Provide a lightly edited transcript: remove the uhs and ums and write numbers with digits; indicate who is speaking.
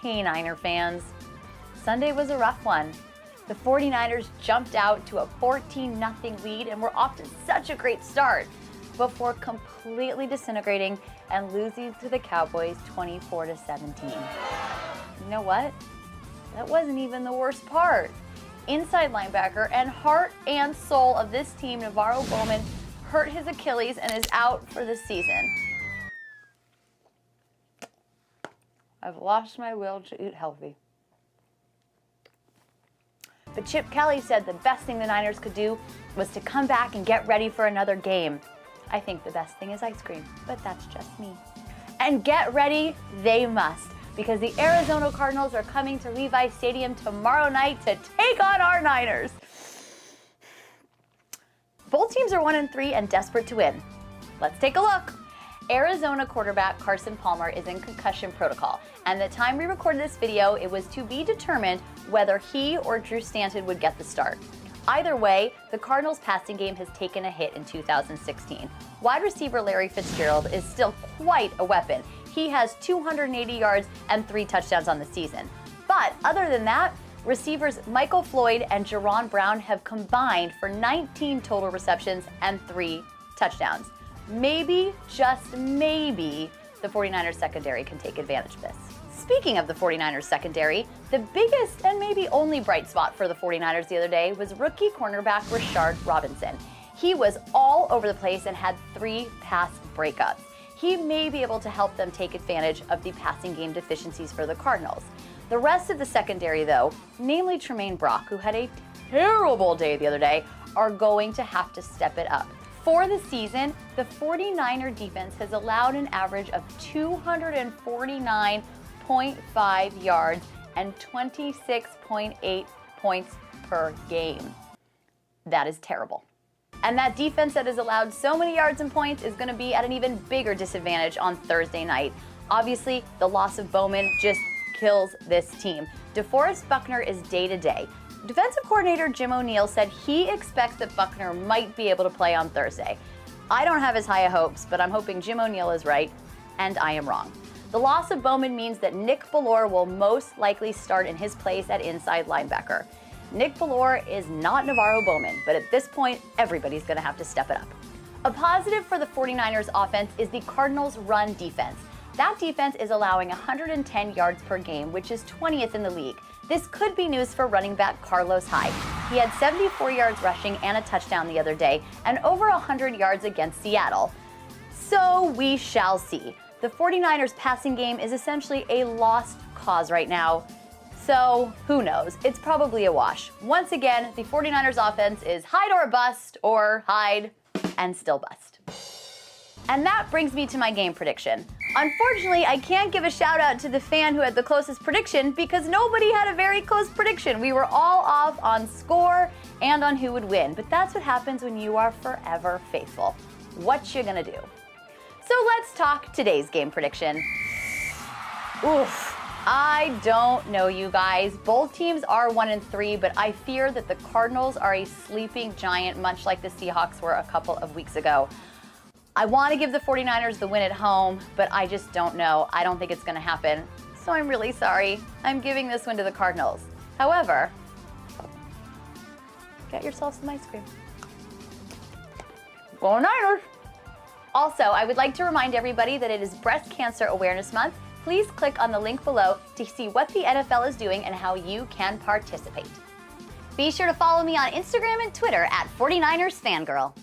Speaker 1: Hey, Niner fans. Sunday was a rough one. The 49ers jumped out to a 14-0 lead and were off to such a great start before completely disintegrating and losing to the Cowboys 24-17. You know what? That wasn't even the worst part. Inside linebacker and heart and soul of this team, NaVorro Bowman, hurt his Achilles and is out for the season. I've lost my will to eat healthy. But Chip Kelly said the best thing the Niners could do was to come back and get ready for another game. I think the best thing is ice cream, but that's just me. And get ready they must, because the Arizona Cardinals are coming to Levi Stadium tomorrow night to take on our Niners. Both teams are 1-3 and desperate to win. Let's take a look. Arizona quarterback Carson Palmer is in concussion protocol, and the time we recorded this video, it was to be determined whether he or Drew Stanton would get the start. Either way, the Cardinals' passing game has taken a hit in 2016. Wide receiver Larry Fitzgerald is still quite a weapon. He has 280 yards and 3 touchdowns on the season. But other than that, receivers Michael Floyd and Jerron Brown have combined for 19 total receptions and 3 touchdowns. Maybe, just maybe, the 49ers secondary can take advantage of this. Speaking of the 49ers secondary, the biggest and maybe only bright spot for the 49ers the other day was rookie cornerback Rashard Robinson. He was all over the place and had 3 pass breakups. He may be able to help them take advantage of the passing game deficiencies for the Cardinals. The rest of the secondary, though, namely Tremaine Brock, who had a terrible day the other day, are going to have to step it up. For the season, the 49er defense has allowed an average of 249.5 yards and 26.8 points per game. That is terrible. And that defense that has allowed so many yards and points is going to be at an even bigger disadvantage on Thursday night. Obviously, the loss of Bowman just kills this team. DeForest Buckner is day-to-day. Defensive coordinator Jim O'Neill said he expects that Buckner might be able to play on Thursday. I don't have as high of hopes, but I'm hoping Jim O'Neill is right, and I am wrong. The loss of Bowman means that Nick Bellore will most likely start in his place at inside linebacker. Nick Bellore is not NaVorro Bowman, but at this point, everybody's going to have to step it up. A positive for the 49ers offense is the Cardinals' run defense. That defense is allowing 110 yards per game, which is 20th in the league. This could be news for running back Carlos Hyde. He had 74 yards rushing and a touchdown the other day, and over 100 yards against Seattle. So we shall see. The 49ers passing game is essentially a lost cause right now. So who knows? It's probably a wash. Once again, the 49ers offense is hide or bust, or hide and still bust. And that brings me to my game prediction. Unfortunately, I can't give a shout out to the fan who had the closest prediction because nobody had a very close prediction. We were all off on score and on who would win, but that's what happens when you are forever faithful. What you gonna do? So let's talk today's game prediction. Oof, I don't know, you guys. Both teams are 1-3, but I fear that the Cardinals are a sleeping giant, much like the Seahawks were a couple of weeks ago. I want to give the 49ers the win at home, but I just don't know. I don't think it's going to happen. So I'm really sorry. I'm giving this one to the Cardinals. However, get yourself some ice cream. Go Niners! Also, I would like to remind everybody that it is Breast Cancer Awareness Month. Please click on the link below to see what the NFL is doing and how you can participate. Be sure to follow me on Instagram and Twitter at 49ers Fangirl.